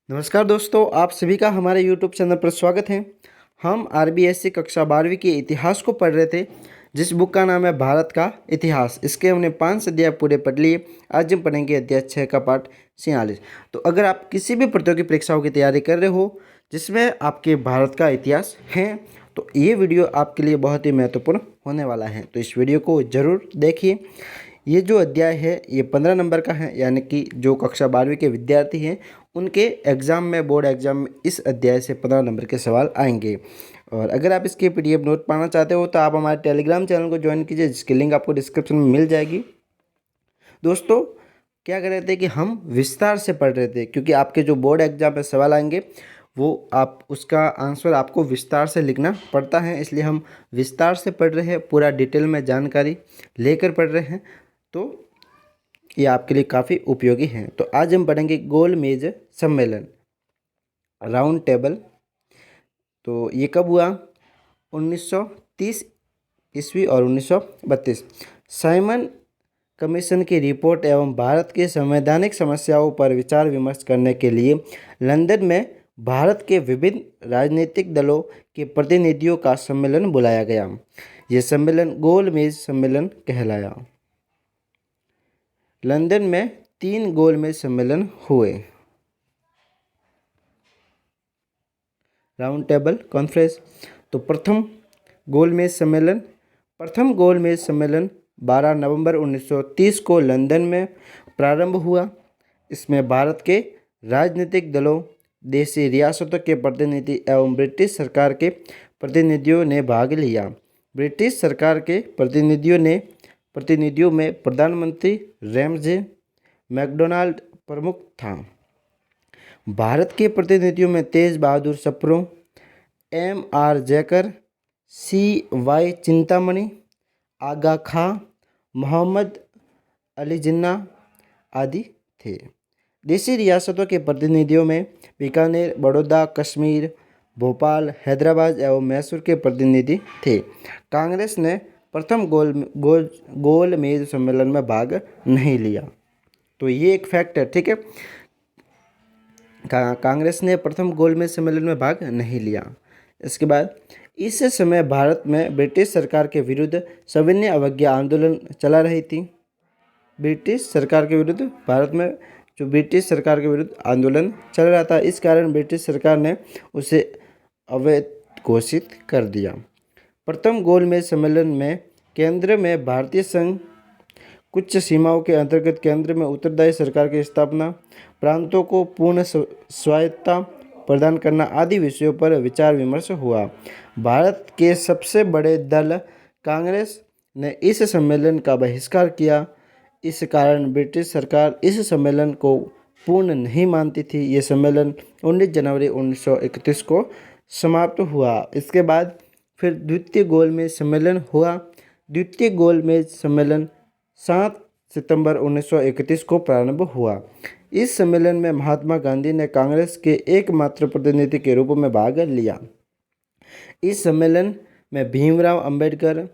नमस्कार दोस्तों, आप सभी का हमारे यूट्यूब चैनल पर स्वागत है। हम आरबीएससी कक्षा 12वीं के इतिहास को पढ़ रहे थे, जिस बुक का नाम है भारत का इतिहास। इसके हमने 5 अध्याय पूरे पढ़ लिए। आज हम पढ़ेंगे अध्याय 6 का पाठ 46। तो अगर आप किसी भी प्रतियोगी परीक्षाओं की तैयारी कर रहे हो जिसमें आपके भारत का इतिहास है, तो ये वीडियो आपके लिए बहुत ही महत्वपूर्ण होने वाला है। तो इस वीडियो को ज़रूर देखिए। ये जो अध्याय है ये 15 नंबर का है, यानी कि जो कक्षा 12वीं के विद्यार्थी हैं उनके एग्ज़ाम में, बोर्ड एग्ज़ाम में इस अध्याय से 15 नंबर के सवाल आएंगे। और अगर आप इसके पीडीएफ नोट पाना चाहते हो तो आप हमारे टेलीग्राम चैनल को ज्वाइन कीजिए, जिसकी लिंक आपको डिस्क्रिप्शन में मिल जाएगी। दोस्तों, क्या कर रहे थे कि हम विस्तार से पढ़ रहे थे, क्योंकि आपके जो बोर्ड एग्जाम में सवाल आएंगे वो आप उसका आंसर आपको विस्तार से लिखना पड़ता है, इसलिए हम विस्तार से पढ़ रहे हैं, पूरा डिटेल में जानकारी लेकर पढ़ रहे हैं। तो ये आपके लिए काफ़ी उपयोगी है। तो आज हम पढ़ेंगे गोल मेज सम्मेलन, राउंड टेबल। तो ये कब हुआ? 1930 ईस्वी और 1932। साइमन कमीशन की रिपोर्ट एवं भारत की संवैधानिक समस्याओं पर विचार विमर्श करने के लिए लंदन में भारत के विभिन्न राजनीतिक दलों के प्रतिनिधियों का सम्मेलन बुलाया गया। यह सम्मेलन गोल मेज सम्मेलन कहलाया। लंदन में 3 गोल मेज सम्मेलन हुए। Round table conference. तो प्रथम गोल मेज सम्मेलन 12 नवंबर 1930 को लंदन में प्रारंभ हुआ। इसमें भारत के राजनीतिक दलों, देशी रियासतों के प्रतिनिधि एवं ब्रिटिश सरकार के प्रतिनिधियों ने भाग लिया। ब्रिटिश सरकार के प्रतिनिधियों में प्रधानमंत्री रैमजे मैकडोनाल्ड प्रमुख था। भारत के प्रतिनिधियों में तेज बहादुर सप्रू, M.R. जैकर, C.Y. चिंतामणि, आगा खां, मोहम्मद अली जिन्ना आदि थे। देशी रियासतों के प्रतिनिधियों में बीकानेर, बड़ौदा, कश्मीर, भोपाल, हैदराबाद एवं मैसूर के प्रतिनिधि थे। कांग्रेस ने प्रथम गोल मेज सम्मेलन में भाग नहीं लिया। तो ये एक फैक्ट है, ठीक है। कांग्रेस ने प्रथम गोल मेज सम्मेलन में भाग नहीं लिया। इसके बाद इस समय भारत में ब्रिटिश सरकार के विरुद्ध सविनय अवज्ञा आंदोलन चला रही थी। ब्रिटिश सरकार के विरुद्ध भारत में जो ब्रिटिश सरकार के विरुद्ध आंदोलन चल रहा था, इस कारण ब्रिटिश सरकार ने उसे अवैध घोषित कर दिया। प्रथम गोल मेज सम्मेलन में केंद्र में भारतीय संघ, कुछ सीमाओं के अंतर्गत केंद्र में उत्तरदायी सरकार की स्थापना, प्रांतों को पूर्ण स्वायत्तता प्रदान करना आदि विषयों पर विचार विमर्श हुआ। भारत के सबसे बड़े दल कांग्रेस ने इस सम्मेलन का बहिष्कार किया। इस कारण ब्रिटिश सरकार इस सम्मेलन को पूर्ण नहीं मानती थी। ये सम्मेलन 19 जनवरी 1931 को समाप्त हुआ। इसके बाद फिर द्वितीय गोल मेज सम्मेलन हुआ। द्वितीय गोल मेज सम्मेलन 7 सितंबर 1931 को प्रारंभ हुआ। इस सम्मेलन में महात्मा गांधी ने कांग्रेस के एकमात्र प्रतिनिधि के रूप में भाग लिया। इस सम्मेलन में भीमराव अंबेडकर,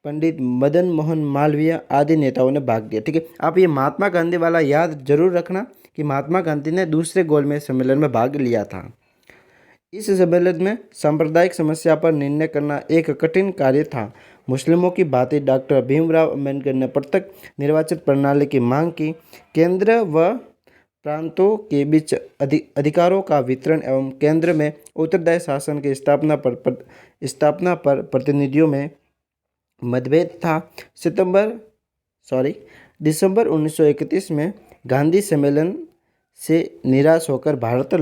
पंडित मदन मोहन मालवीय आदि नेताओं ने भाग लिया, ठीक है। आप ये महात्मा गांधी वाला याद जरूर रखना कि महात्मा गांधी ने दूसरे गोल मेज सम्मेलन में भाग लिया था। इस सम्मेलन में सांप्रदायिक समस्या पर निर्णय करना एक कठिन कार्य था। मुस्लिमों की भांति डॉक्टर भीमराव अंबेडकर ने प्रत्यक्ष निर्वाचन प्रणाली की मांग की। केंद्र व प्रांतों के बीच अधिकारों का वितरण एवं केंद्र में उत्तरदायी शासन की स्थापना पर प्रतिनिधियों में मतभेद था। दिसंबर 1931 में गांधी सम्मेलन से निराश होकर भारत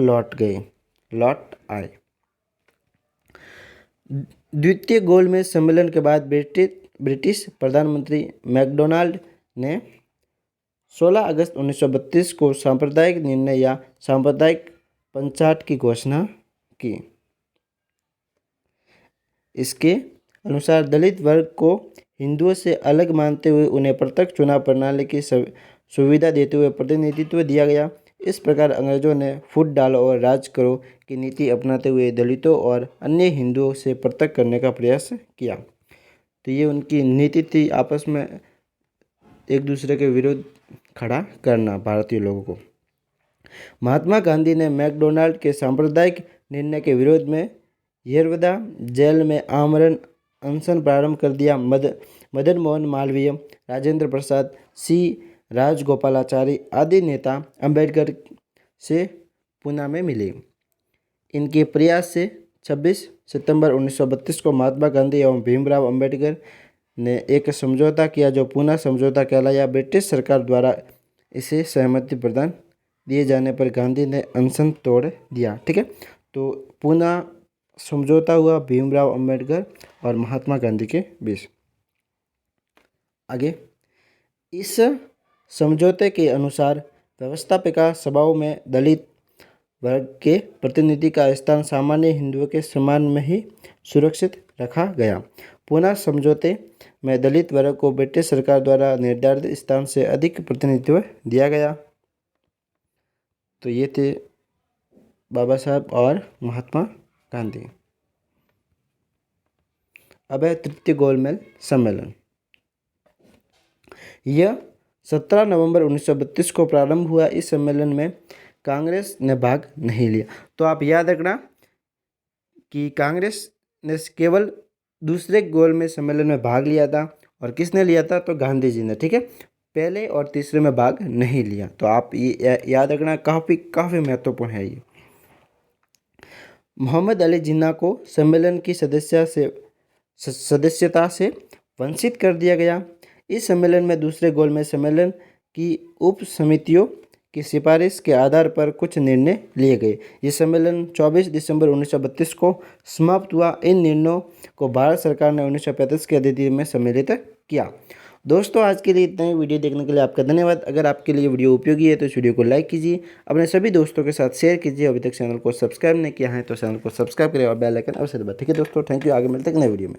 लौट आए। द्वितीय गोल मेज सम्मेलन के बाद ब्रिटिश प्रधानमंत्री मैकडोनाल्ड ने 16 अगस्त 1932 को सांप्रदायिक निर्णय या सांप्रदायिक पंचायत की घोषणा की। इसके अनुसार दलित वर्ग को हिंदुओं से अलग मानते हुए उन्हें प्रत्यक्ष चुनाव प्रणाली की सुविधा देते हुए प्रतिनिधित्व दिया गया। इस प्रकार अंग्रेजों ने फूट डालो और राज करो की नीति अपनाते हुए दलितों और अन्य हिंदुओं से पृथक करने का प्रयास किया। तो ये उनकी नीति थी, आपस में एक दूसरे के विरुद्ध खड़ा करना भारतीय लोगों को। महात्मा गांधी ने मैकडोनाल्ड के सांप्रदायिक निर्णय के विरोध में यरवदा जेल में आमरण अनशन प्रारंभ कर दिया। मदन मोहन मालवीय, राजेंद्र प्रसाद, सी राजगोपालाचारी आदि नेता अंबेडकर से पूना में मिले। इनके प्रयास से 26 सितंबर 1932 को महात्मा गांधी एवं भीमराव अंबेडकर ने एक समझौता किया जो पूना समझौता कहलाया। ब्रिटिश सरकार द्वारा इसे सहमति प्रदान दिए जाने पर गांधी ने अनशन तोड़ दिया। ठीक है, तो पूना समझौता हुआ भीमराव अंबेडकर और महात्मा गांधी के बीच। आगे, इस समझौते के अनुसार व्यवस्थापिका सभाओं में दलित वर्ग के प्रतिनिधि का स्थान सामान्य हिंदुओं के समान में ही सुरक्षित रखा गया। पूना समझौते में दलित वर्ग को ब्रिटिश सरकार द्वारा निर्धारित स्थान से अधिक प्रतिनिधित्व दिया गया। तो ये थे बाबा साहब और महात्मा गांधी। अब है तृतीय गोलमेज सम्मेलन। यह 17 नवंबर 1932 को प्रारंभ हुआ। इस सम्मेलन में कांग्रेस ने भाग नहीं लिया। तो आप याद रखना कि कांग्रेस ने केवल दूसरे गोलमेज सम्मेलन में भाग लिया था। और किसने लिया था? तो गांधी जी ने। ठीक है, पहले और तीसरे में भाग नहीं लिया। तो आप ये याद रखना, काफ़ी महत्वपूर्ण है ये। मोहम्मद अली जिन्ना को सम्मेलन की सदस्यता से वंचित कर दिया गया। इस सम्मेलन में दूसरे गोलमेज सम्मेलन की उप समितियों की सिफारिश के आधार पर कुछ निर्णय लिए गए। ये सम्मेलन 24 दिसंबर 1932 को समाप्त हुआ। इन निर्णयों को भारत सरकार ने 1935 के अधिनियम में सम्मिलित किया। दोस्तों, आज के लिए इतना ही। वीडियो देखने के लिए आपका धन्यवाद। अगर आपके लिए वीडियो उपयोगी है तो इस वीडियो को लाइक कीजिए, अपने सभी दोस्तों के साथ शेयर कीजिए। अभी तक चैनल को सब्सक्राइब नहीं किया है तो चैनल को सब्सक्राइब करें और बेल आइकन अवश्य दबाएं। ठीक है दोस्तों, थैंक यू। आगे मिलते हैं नए वीडियो में।